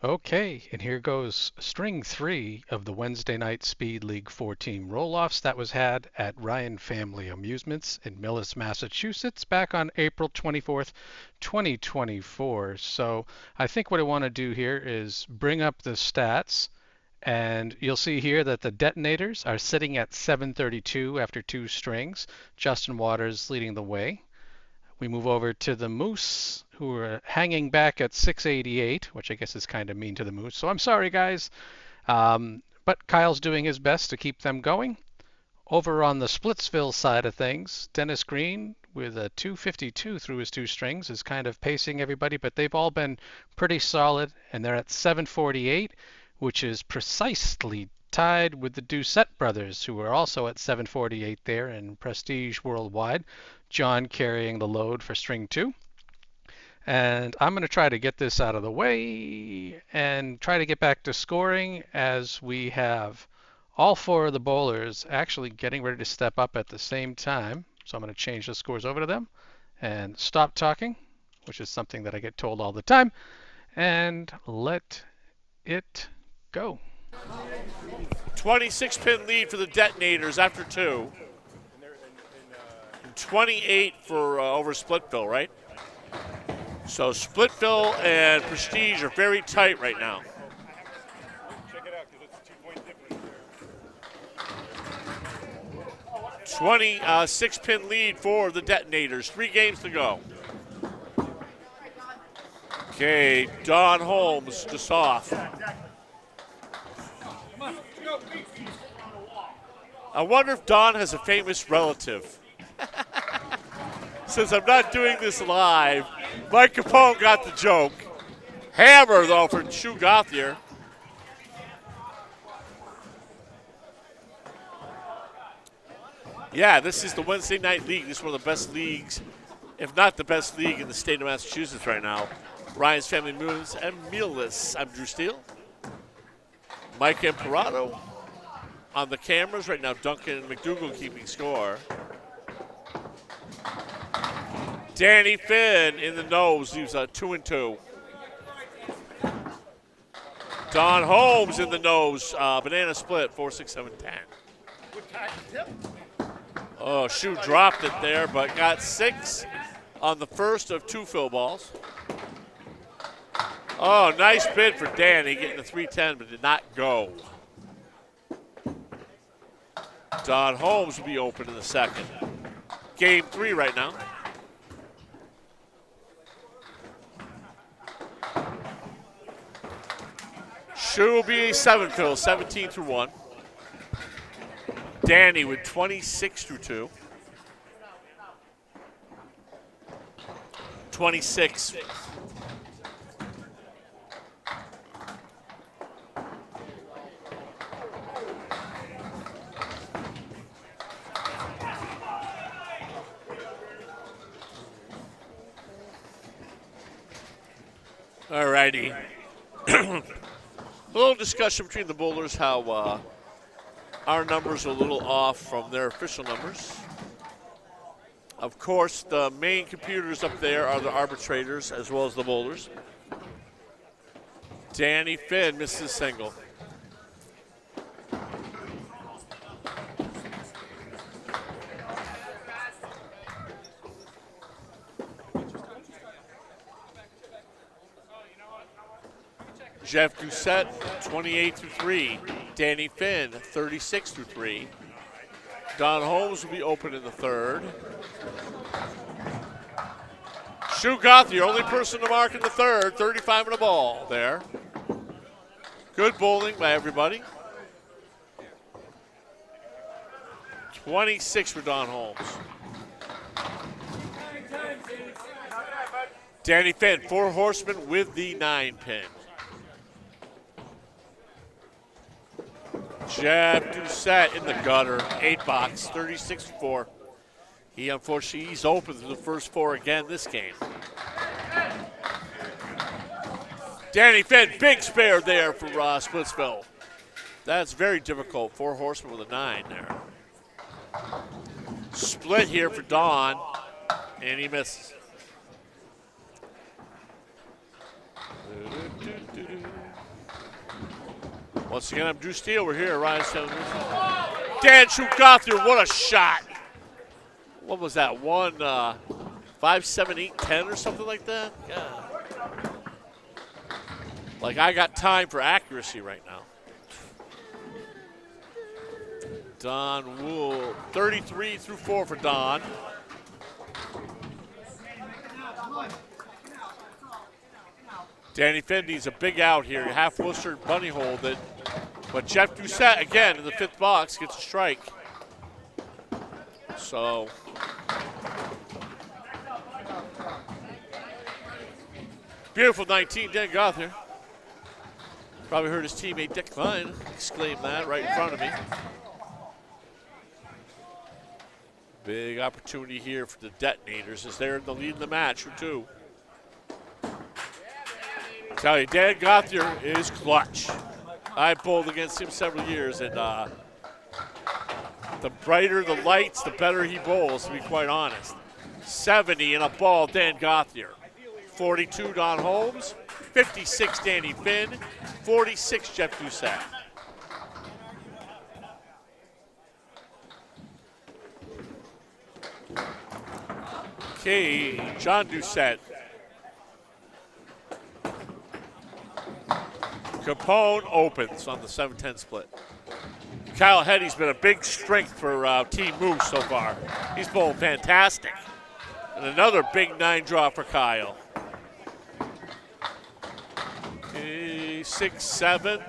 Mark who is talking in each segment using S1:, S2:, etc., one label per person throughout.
S1: Okay, and here goes string 3 of the Wednesday night Speed League 4-team roll-offs that was had at Ryan Family Amusements in Millis, Massachusetts back on April 24th, 2024. So I think what I want to do here is bring up the stats, and you'll see here that the detonators are sitting at 732 after 2 strings. Justin Waters leading the way. We move over to the Moose, who are hanging back at 688, which I guess is kind of mean to the Moose. So I'm sorry, guys. But Kyle's doing his best to keep them going. Over on the Splitsville side of things, Dennis Green with a 252 through his 2 strings is kind of pacing everybody, but they've all been pretty solid, and they're at 748, which is precisely tied with the Doucette brothers, who are also at 748 there in Prestige Worldwide. John carrying the load for string 2. And I'm going to try to get this out of the way and try to get back to scoring as we have all 4 of the bowlers actually getting ready to step up at the same time. So I'm going to change the scores over to them and stop talking, which is something that I get told all the time, and let it go.
S2: 26-pin lead for the Detonators after 2. 28 for over Splitville, right? So Splitville and Prestige are very tight right now. 26-pin lead for the Detonators. 3 games to go. Okay, Don Holmes just off. I wonder if Don has a famous relative. Since I'm not doing this live, Mike Capone got the joke. Hammer, though, for Shu Gothier. Yeah, this is the Wednesday Night League. This is one of the best leagues, if not the best league in the state of Massachusetts right now. Ryan's Family Moons and Mealless. I'm Drew Steele. Micah Imparato on the cameras right now. Duncan and MacDougall keeping score. Danny Finn in the nose, leaves a 2-2. Don Holmes in the nose, banana split, 4, 6, 7, 10. Oh, Shu dropped it there, but got 6 on the first of 2 fill balls. Oh, nice bid for Danny, getting the 310, but did not go. Don Holmes will be open in the second. Game 3 right now. Shu will be a 7 fill, 17 through 1. Danny with 26 through 2. 26. All righty. A little discussion between the bowlers how our numbers are a little off from their official numbers. Of course, the main computers up there are the arbitrators as well as the bowlers. Danny Finn misses single. Jeff Doucette, 28 through 3. Danny Finn, 36 through 3. Don Holmes will be open in the third. Shu Gothier, only person to mark in the third, 35 in the ball there. Good bowling by everybody. 26 for Don Holmes. Danny Finn, 4 horsemen with the 9-pin. Jeff Doucette in the gutter, 8 box, 36-4. He unfortunately, he's open through the first 4 again this game. Danny Finn, big spare there for Splitsville. That's very difficult, 4 horsemen with a 9 there. Split here for Don, and he misses. Once again, I'm Drew Steele. We're here at Ryan's Family. Dan Gothard, what a shot. What was that? 5, 7, 8, 10 or something like that? Yeah. Like I got time for accuracy right now. Don Wool, 33 through 4 for Don. Danny Finn needs a big out here. Half Worcester bunny hold it. But Jeff Doucette, again, in the 5th box, gets a strike. So, beautiful 19, Dan Gothard. Probably heard his teammate Dick Klein exclaim that right in front of me. Big opportunity here for the Detonators as they're in the lead in the match for 2. I tell you, Dan Gothard is clutch. I bowled against him several years, and the brighter the lights, the better he bowls, to be quite honest. 70 in a ball, Dan Gothard. 42, Don Holmes. 56, Danny Finn. 46, Jeff Doucette. Okay, John Doucette. Capone opens on the 7-10 split. Kyle Hetty's been a big strength for Team Moose so far. He's bowling fantastic. And another big 9 draw for Kyle. 6, 7.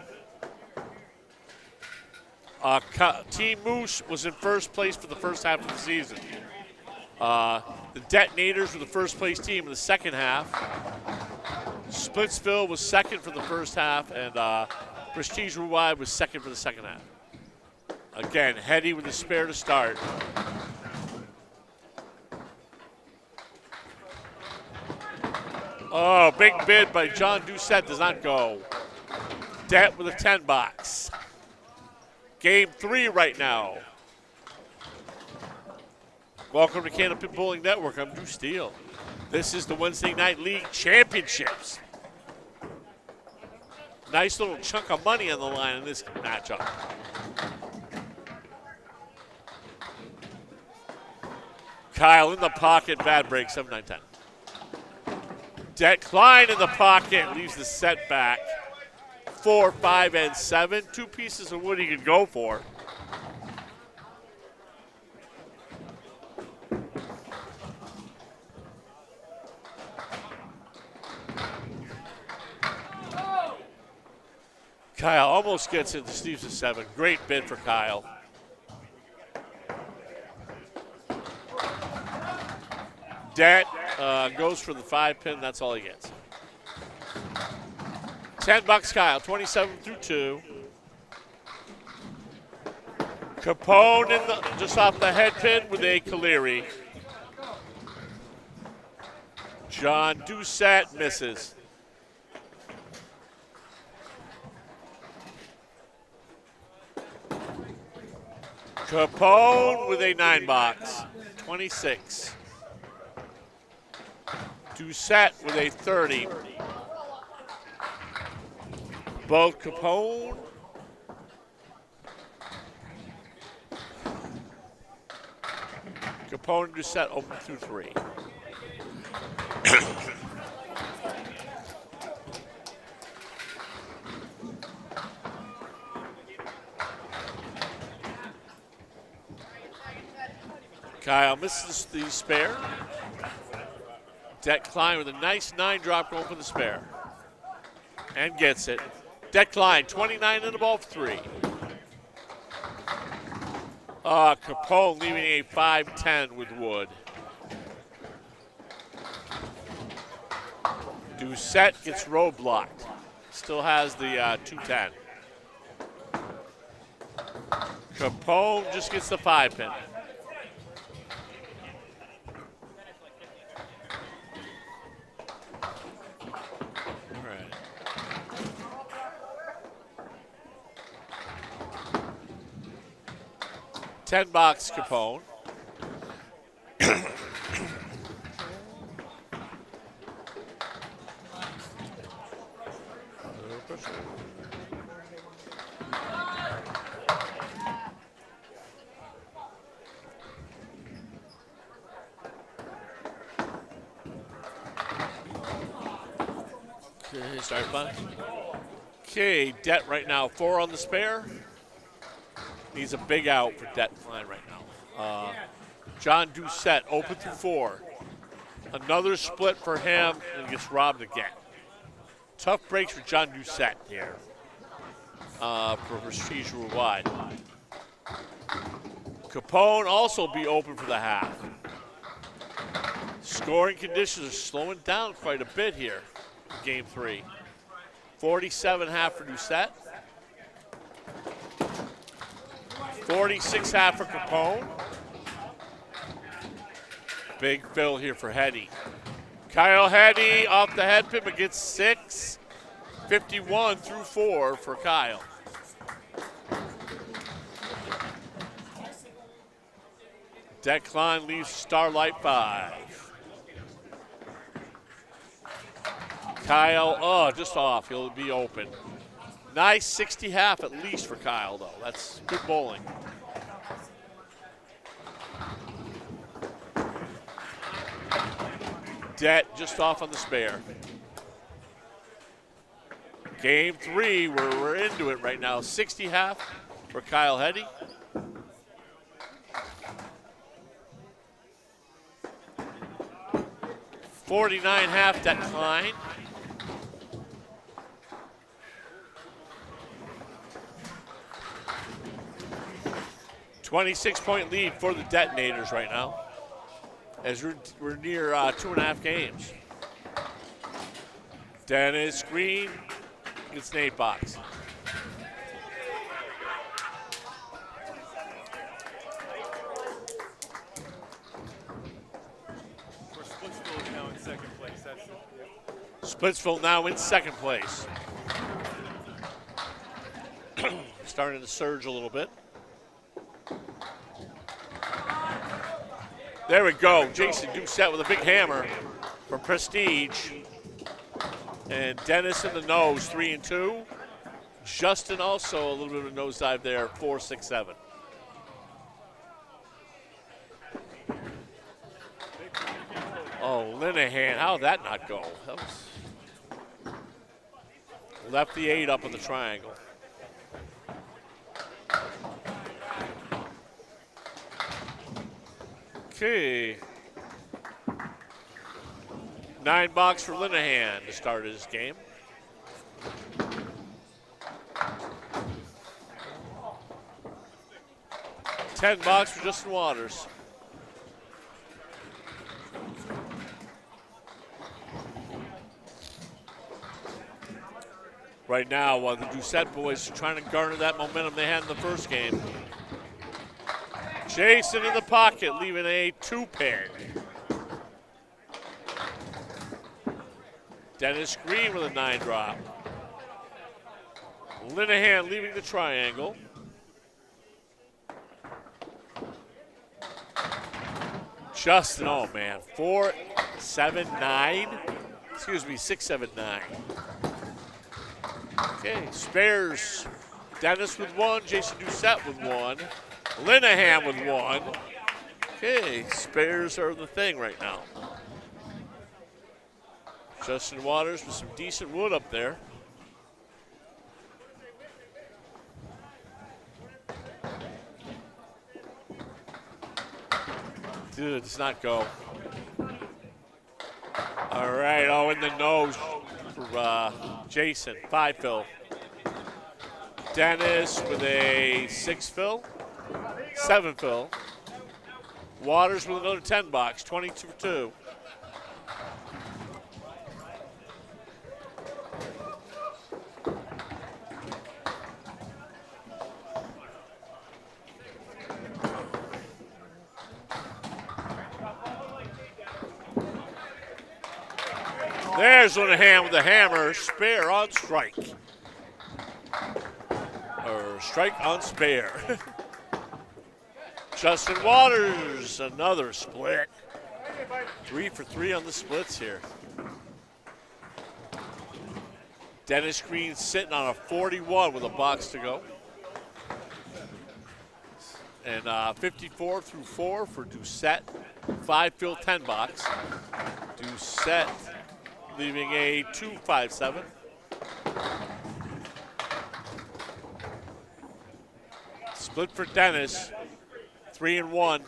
S2: Team Moose was in first place for the first half of the season. The Detonators were the first place team in the second half. Splitsville was second for the first half, and Prestige Worldwide was second for the second half. Again, Hetty with the spare to start. Oh, big bid by John Doucette does not go. Det with a 10 box. Game 3 right now. Welcome to Candlepin Bowling Network. I'm Drew Steele. This is the Wednesday Night League Championships. Nice little chunk of money on the line in this matchup. Kyle in the pocket, bad break, 7, 9, 10. Det Klein in the pocket, leaves the set back. 4, 5, and 7. 2 pieces of wood he could go for. Kyle almost gets into Steve's 7. Great bid for Kyle. Det goes for the 5-pin. That's all he gets. 10 bucks, Kyle. 27 through 2. Capone just off the head pin with a Caleri. John Doucette misses. Capone with a 9 box. 26. Doucette with a 30. Both Capone. Capone and Doucette open through 3. Kyle misses the spare. Det Klein with a nice 9 drop going for the spare. And gets it. Det Klein, 29 in the ball for 3. Capone leaving a 5-10 with wood. Doucette gets roadblocked. Still has the 2-10. Capone just gets the 5-pin. $10 Capone. start, bud. Okay, Det right now 4 on the spare. Needs a big out for Det Klein right now. John Doucette open through 4. Another split for him and gets robbed again. Tough breaks for John Doucette here for Prestige Worldwide. Capone also be open for the half. Scoring conditions are slowing down quite a bit here in Game 3. 47 half for Doucette. 46 half for Capone. Big fill here for Heddy. Kyle Heddy off the head pin, but gets 6. 51 through 4 for Kyle. Det Klein leaves Starlight 5. Kyle, just off. He'll be open. Nice 60 half at least for Kyle, though. That's good bowling. Det just off on the spare. Game 3, we're into it right now. 60 half for Kyle Heddy. $49 half Det Klein. $26-point lead for the Detonators right now, as we're near 2.5 games. Dennis Green gets an 8 box.
S3: Splitsville now in second place. That's it. Yep.
S2: Splitsville now in second place. Starting to surge a little bit. There we go. Jason Doucette with a big hammer from Prestige. And Dennis in the nose, 3 and 2. Justin also a little bit of a nosedive there, 4, 6, 7. Oh, Linehan, how'd that not go? That was left the 8 up in the triangle. Okay. 9 box for Linehan to start his game. $10 for Justin Waters. Right now, while the Doucette boys are trying to garner that momentum they had in the first game. Jason in the pocket, leaving a 2-pin. Dennis Green with a 9 drop. Linehan leaving the triangle. Justin, oh man, 4, 7, 9. Excuse me, 6, 7, 9. Okay, spares. Dennis with 1, Jason Doucette with 1. Linehan with 1. Okay, spares are the thing right now. Justin Waters with some decent wood up there. Dude, does not go. All right, in the nose for Jason, 5 fill. Dennis with a 6 fill, 7 fill. Waters with another 10 box, 22 for 2. There's Linehan with the hammer, spare on strike. Or strike on spare. Justin Waters, another split. 3 for 3 on the splits here. Dennis Green sitting on a 41 with a box to go. And 54 through 4 for Doucette. 5 fill 10 box. Doucette leaving a 2-5-7. Split for Dennis. 3-1.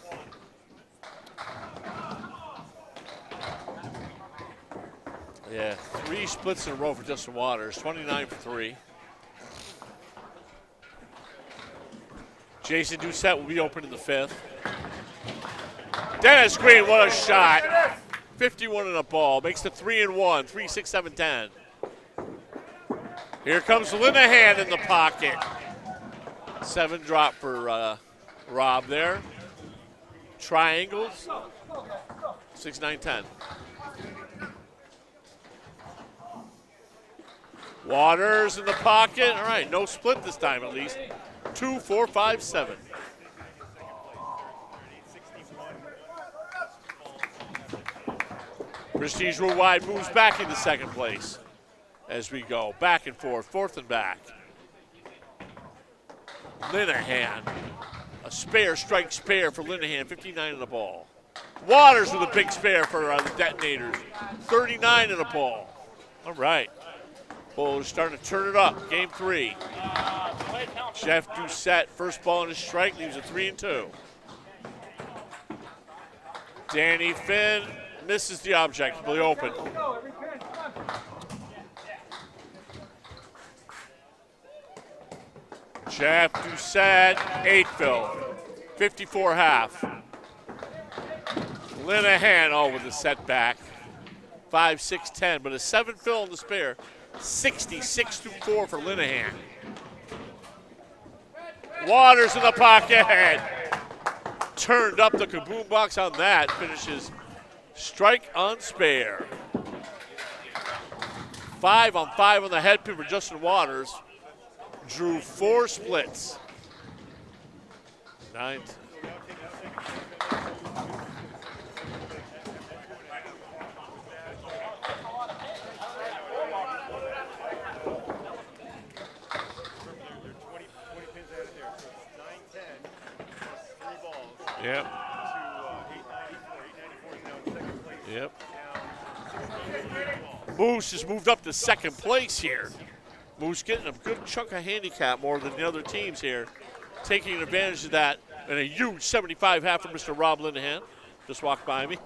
S2: Yeah, 3 splits in a row for Justin Waters. 29 for 3. Jason Doucette will be open in the 5th. Dennis Green, what a shot. 51 in a ball. Makes the 3-1. 3, 6, 7, 10. Here comes Linehan in the pocket. 7 drop for Rob there. Triangles. 6, 9, 10. Waters in the pocket. All right, no split this time at least. 2, 4, 5, 7. Prestige Worldwide moves back into second place as we go back and forth, 4th and back. Linehan, a spare, strike spare for Linehan, 59 in the ball. Waters with a big spare for the Detonators, 39 in the ball. All right, Bulls starting to turn it up, game 3. Jeff Doucette, first ball on his strike, leaves a 3-2. Danny Finn misses the object, will be open. Jeff Doucette, 8 fill, 54 half. Linehan, oh, with a setback, 5, 6, 10, but a 7 fill in the spare, 66-4 for Linehan. Waters in the pocket. Turned up the kaboom box on that. Finishes strike on spare. 5 on 5 on the head pin for Justin Waters. Drew 4 splits. 9. Yep. Yep. Moose has moved up to second place here. Moose getting a good chunk of handicap more than the other teams here. Taking advantage of that. And a huge 75 half for Mr. Rob Linehan. Just walked by me.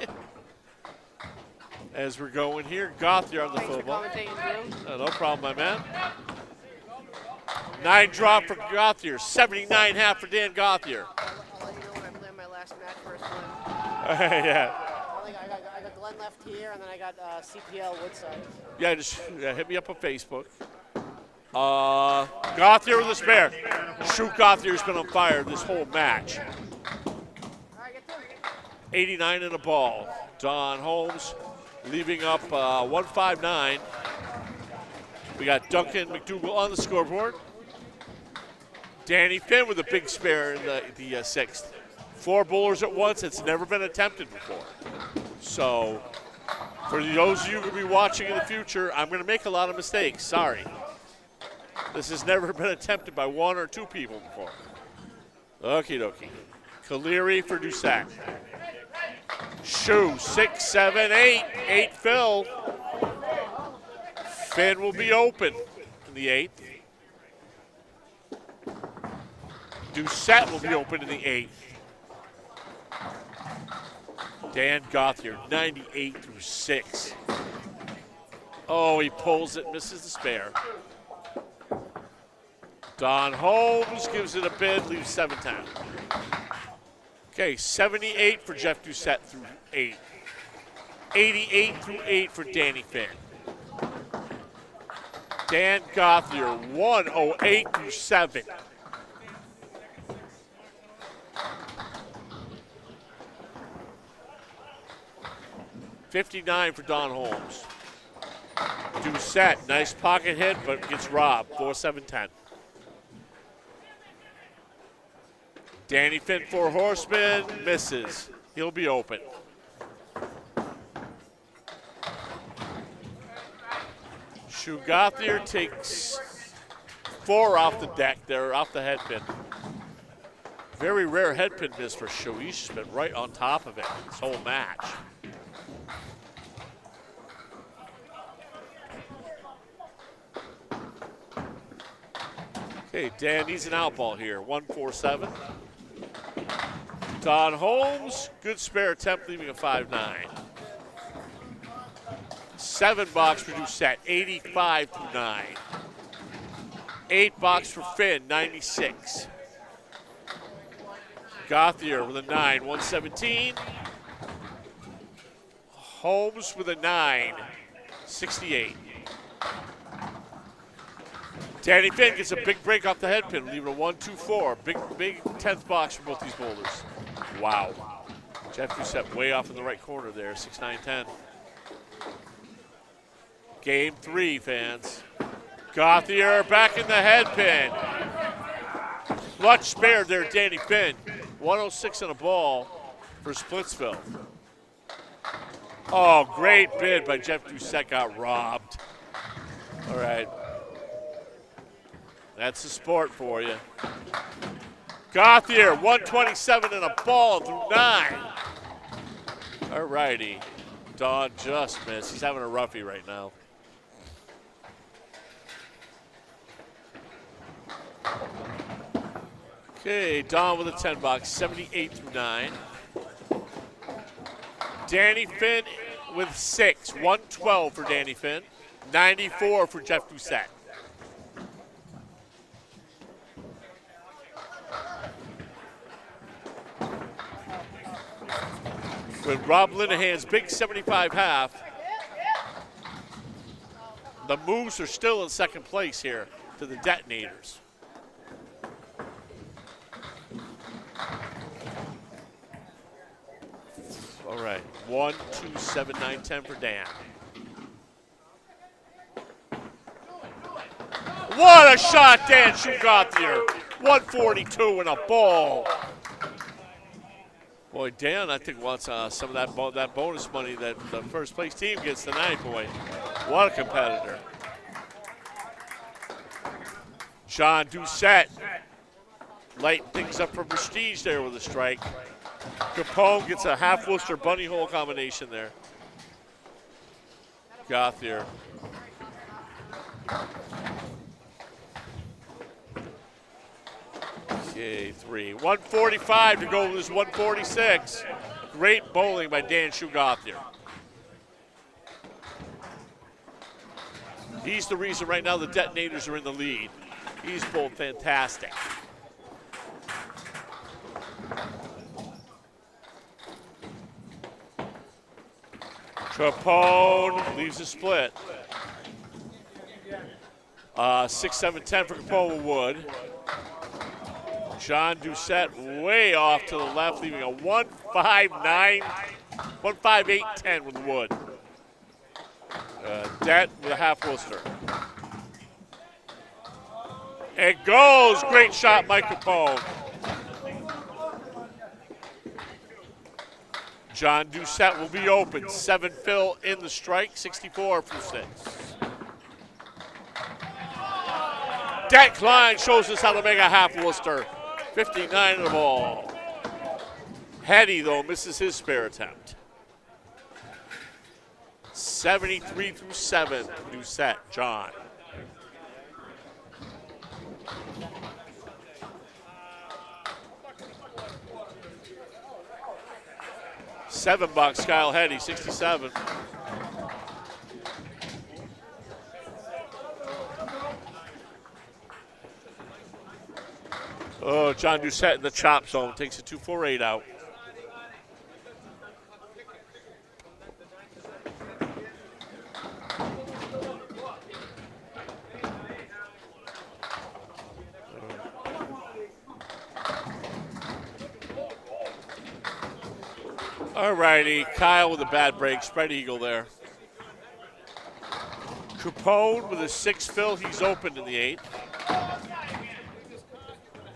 S2: As we're going here, Gothier on the football. No problem, my man. 9 drop for Gothier. 79 half for Dan Gothier. Yeah.
S4: I got Glenn left here, and then I got CPL Woodside.
S2: Yeah, just hit me up on Facebook. Gothier with a spare. Shoot, Gothier's been on fire this whole match. 89 in a ball. Don Holmes leaving up 159. We got Duncan MacDougall on the scoreboard. Danny Finn with a big spare in the 6th. 4 bowlers at once. It's never been attempted before. So, for those of you who will be watching in the future, I'm going to make a lot of mistakes. Sorry. This has never been attempted by 1 or 2 people before. Okie dokie. Caleri for Doucette. Shoe, 6, 7, 8. 8 fill. Finn will be open in the 8th. Doucette will be open in the 8th. Dan Gothier, 98-6. Oh, he pulls it, misses the spare. Don Holmes gives it a bid, leaves 7-10. Okay, 78 for Jeff Doucette through 8. 88 through 8 for Danny Finn. Dan Gothier, 108 through 7. $59 for Don Holmes. Doucette, nice pocket hit, but gets robbed. 4-7-10. Danny Finn, 4 horsemen, misses. He'll be open. Shoe Gothier takes 4 off the deck there, off the head pin. Very rare head pin miss for Shoe. He's just been right on top of it this whole match. Okay, Okay, Dan needs an out ball here. 1-4-7. Don Holmes, good spare attempt, leaving a 5-9. 7 box for Doucette, 85-9. 8 box for Finn, 96. Gauthier with a 9, 117. Holmes with a 9, 68. Danny Finn gets a big break off the head pin, leaving a 1-2-4. Big 10th box for both these boulders. Wow. Jeff Doucette way off in the right corner there, 6-9-10. Game 3, fans. Gauthier back in the head pin. Clutch spare there, Danny Finn. 106 on a ball for Splitsville. Oh, great bid by Jeff Doucette, got robbed. All right. That's the sport for you. Gauthier, 127 and a ball through 9. All righty. Don just missed. He's having a roughie right now. Okay, Don with a 10 box, 78 through 9. Danny Finn with 6, 112 for Danny Finn, 94 for Jeff Doucette. With Rob Linehan's big 75 half, the moves are still in second place here to the Detonators. All right, 1, 2, 7, 9, 10 for Dan. What a shot, Dan Gauthier. 142 and a ball. Boy, Dan, I think wants some of that bonus money that the first place team gets tonight, boy. What a competitor. John Doucette lighting things up for Prestige there with a strike. Capone gets a half Worcester bunny hole combination there. Gauthier. Okay, 3. 145 to go with this 146. Great bowling by Dan Gauthier. He's the reason right now the Detonators are in the lead. He's bowled fantastic. Capone leaves a split. 6, 7, 10 for Capone with Wood. John Doucette way off to the left, leaving a 159, 158-10 with Wood. Det with a half Worcester. It goes. Great shot, Mike Capone. John Doucette will be open. 7 fill in the strike, 64 for 6. Det Klein shows us how to make a half Worcester. 59 in the ball. Hetty, though, misses his spare attempt. 73 through 7, Doucette, John. $7, Kyle Hetty, 67. Oh, John Doucette in the chop zone takes a 2-4-8 out. All righty, Kyle with a bad break, spread eagle there. Capone with a 6 fill, he's open in the 8th.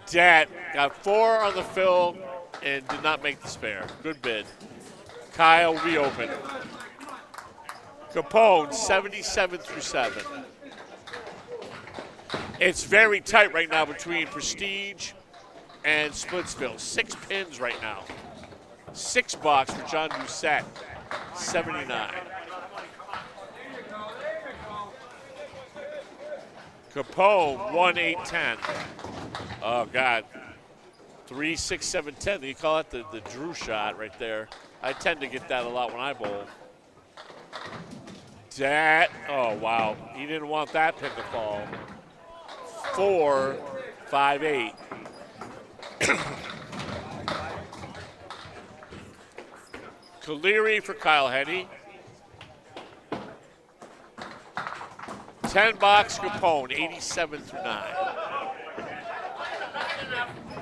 S2: Det got 4 on the fill and did not make the spare. Good bid. Kyle reopened. Capone, 77 through 7. It's very tight right now between Prestige and Splitsville. 6 pins right now. $6 for John Doucette, 79. Capone, 1, 8, 10. Oh, God. 3, 6, 7, 10. You call it the Drew shot right there. I tend to get that a lot when I bowl. That, oh, wow. He didn't want that pin to fall. 4, 5, 8. Caleri for Kyle Henny. 10 box Capone, 87 through 9.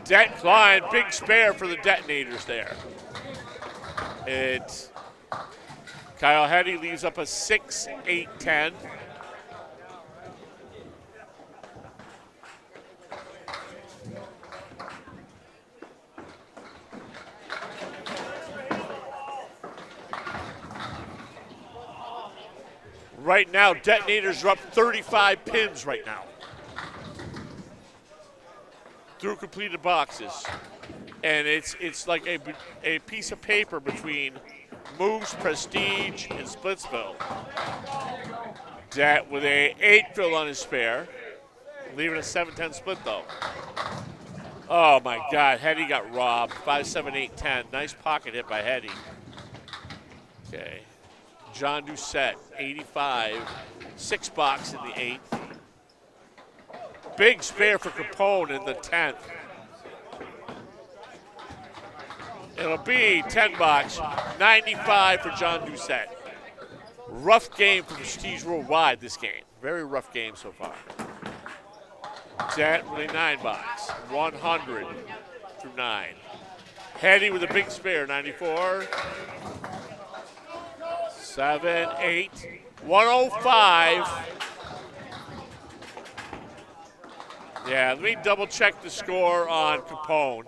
S2: Det Klein, big spare for the detonators there. It's Kyle Henny leaves up a 6, 8, 10. Right now, detonators are up 35 pins right now through completed boxes. And it's like a piece of paper between Moose, Prestige, and Splitsville. Det with a 8 fill on his spare, leaving a 7-10 split though. Oh my God, Hetty got robbed. 5, 7, 8, 10. Nice pocket hit by Hetty. Okay. John Doucette, 85. 6 box in the 8th. Big spare for Capone in the 10th. It'll be 10 box, 95 for John Doucette. Rough game for Prestige Worldwide this game. Very rough game so far. Det with a 9 box, 100 through 9. Hetty with a big spare, 94. 7, 8, 105. Yeah, let me double check the score on Capone.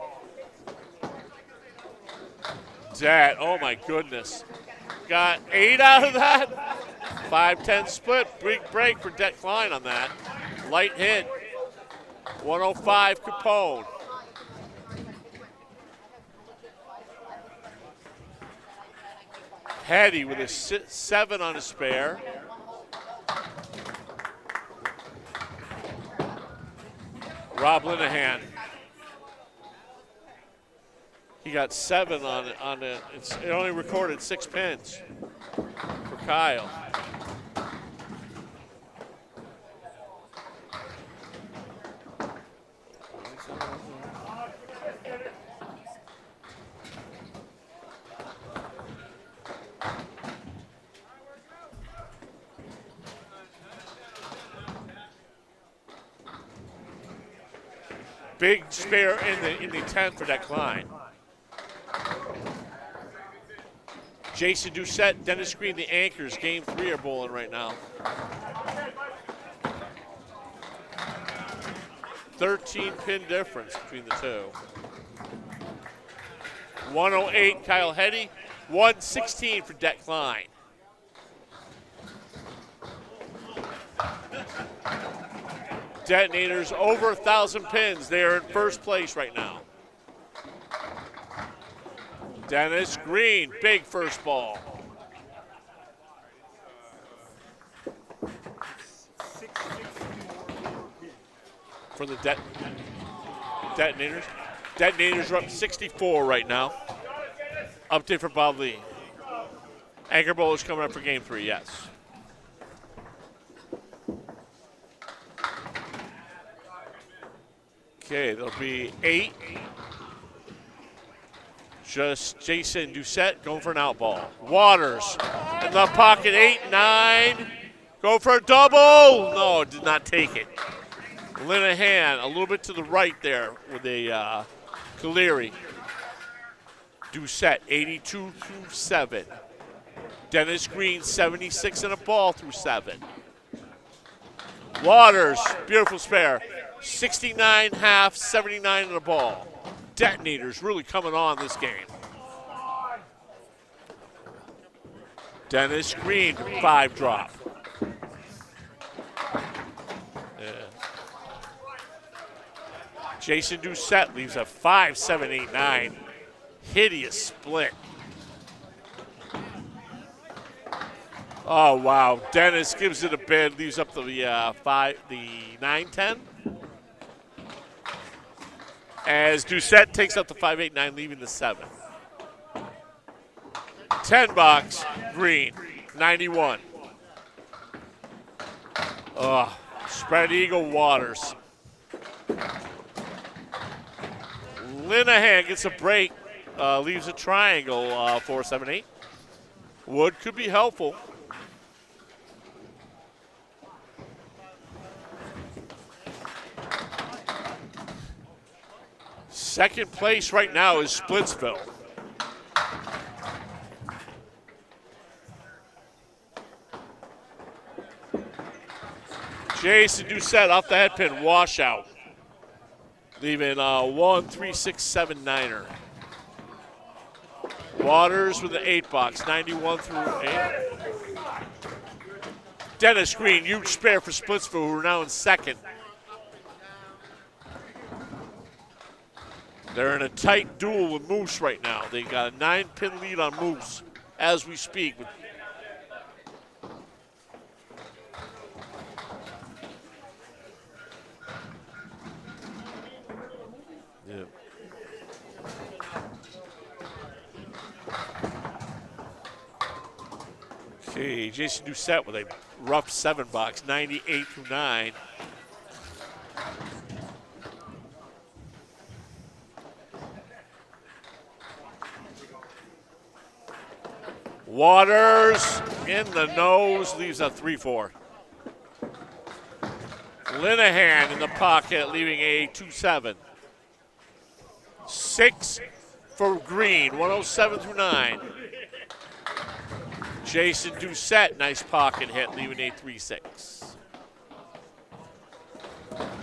S2: Det, oh my goodness. Got 8 out of that. 5-10 split, big break for Det Klein on that. Light hit. 105 Capone. Hetty with a 7 on his spare. Rob Linehan. He got 7 on it. It only recorded 6 pins for Kyle. Big spare in the 10th for Det Klein. Jason Doucette, Dennis Green, the anchors, game 3 are bowling right now. 13 pin difference between the two. 108 Kyle Hetty, 116 for Det Klein. Detonators over 1,000 pins. They are in first place right now. Dennis Green, big first ball. For the detonators. Detonators are up 64 right now. Update for Bob Lee. Anchor Bowl is coming up for game 3, yes. Okay, there'll be 8. Just Jason Doucette going for an out ball. Waters in the pocket, 8, 9. Go for a double. No, did not take it. Linehan a little bit to the right there with a Caleri. Doucette, 82 through 7. Dennis Green, 76 and a ball through 7. Waters, beautiful spare. 69 half, 79 and a ball. Detonators really coming on this game. Dennis Green, 5 drop. Yeah. Jason Doucette leaves a 5, 7, 8, 9. Hideous split. Oh, wow. Dennis gives it a bid, leaves up the 9-10. As Doucette takes up the 5-8-9, leaving the 7. 10 bucks, green, 91. Oh, spread eagle Waters. Linehan gets a break, leaves a triangle, 4-7-8. Wood could be helpful. Second place right now is Splitsville. Jason Doucette off the head pin, washout. Leaving 1-3-6-7-9er. Waters with the 8 bucks, 91 through 8. Dennis Green, huge spare for Splitsville, who are now in second. They're in a tight duel with Moose right now. They got a 9-pin lead on Moose as we speak. Yeah. Okay, Jason Doucette with a rough 7 bucks, 98 through 9. Waters in the nose, leaves a 3-4. Linehan in the pocket, leaving a 2-7. 6 for Green, 107 through 9. Jason Doucette, nice pocket hit, leaving a 3-6.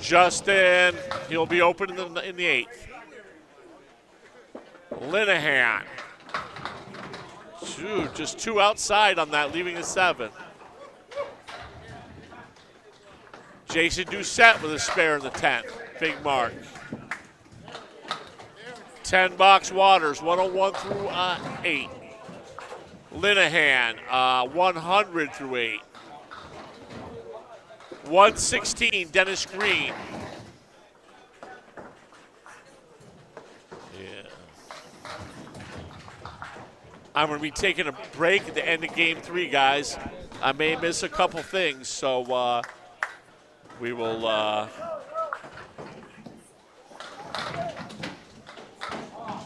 S2: Justin, he'll be open in the 8th. Linehan. Just 2 outside on that, leaving a 7. Jason Doucette with a spare in the 10th. Big mark. 10 bucks Waters, 101 through 8. Linehan, 100 through 8. 116, Dennis Green. I'm going to be taking a break at the end of game 3, guys. I may miss a couple things, so we will.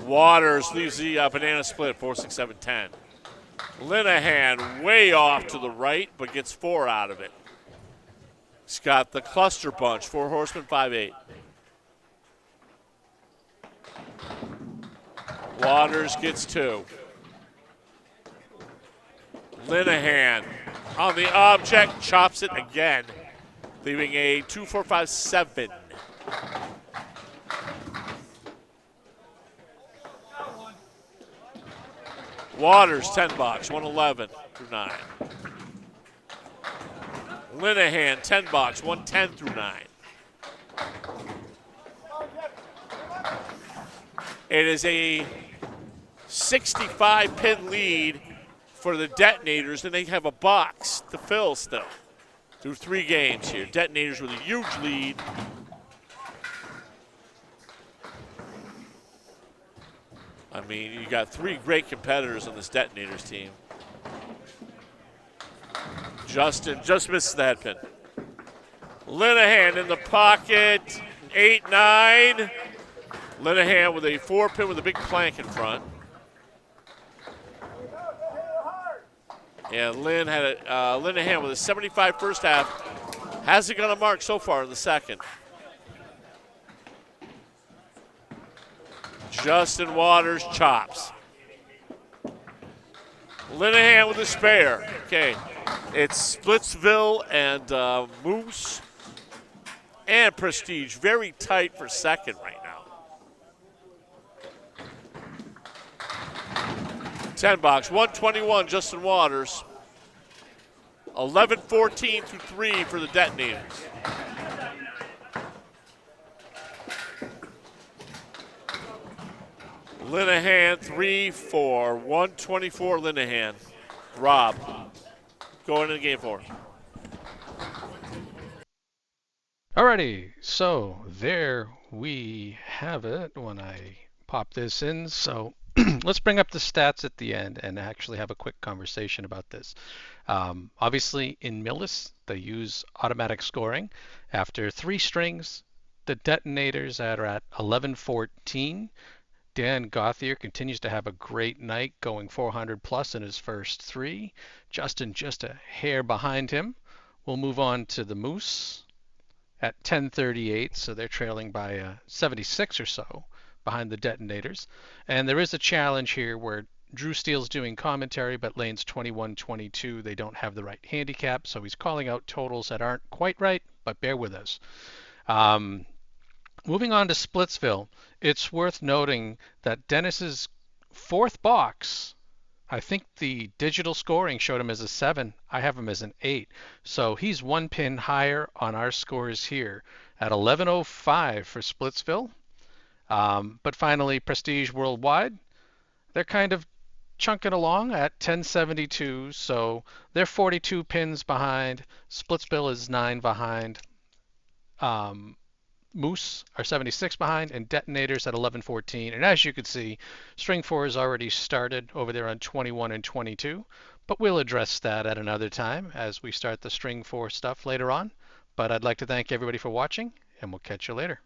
S2: Waters leaves the banana split, 4, 6, 7, 10. Linehan way off to the right, but gets 4 out of it. He's got the cluster bunch, 4 horsemen, 5-8. Waters gets 2. Linehan on the object, chops it again, leaving a 2, 4, 5, 7. Waters, 10 bucks, 111 through 9. Linehan, 10 bucks, 110 through 9. It is a 65-pin lead for the Detonators, and they have a box to fill still through 3 games here. Detonators with a huge lead. I mean, you got 3 great competitors on this Detonators team. Justin just misses the head pin. Linehan in the pocket, 8-9. Linehan with a 4-pin with a big plank in front. And Linehan with a 75 first half. Hasn't got a mark so far in the second. Justin Waters chops. Linehan with a spare. Okay, it's Splitsville and Moose and Prestige. Very tight for second right now. 10 bucks, 121 Justin Waters. 11-14 through 3 for the Detonators. Linehan 3-4, 124 Linehan. Rob. going into game 4.
S1: Alrighty, so there we have it when I pop this in. So let's bring up the stats at the end and actually have a quick conversation about this. Obviously, in Millis, they use automatic scoring. After 3 strings, the detonators are at 11-14. Dan Gothier continues to have a great night, going 400 plus in his first 3. Justin just a hair behind him. We'll move on to the Moose at 10:38, so they're trailing by 76 or so behind the detonators. And there is a challenge here where Drew Steele's doing commentary, but lanes 21-22, they don't have the right handicap, so he's calling out totals that aren't quite right, but bear with us. Moving on to Splitsville, it's worth noting that Dennis's 4th box, I think the digital scoring showed him as a 7. I have him as an 8. So he's 1 pin higher on our scores here at 11:05 for Splitsville. But finally, Prestige Worldwide, they're kind of chunking along at 10:72. So they're 42 pins behind. Splitsville is 9 behind. Moose are 76 behind, and Detonators at 11:14. And as you can see, String 4 has already started over there on 21 and 22, but we'll address that at another time as we start the String 4 stuff later on. But I'd like to thank everybody for watching, and we'll catch you later.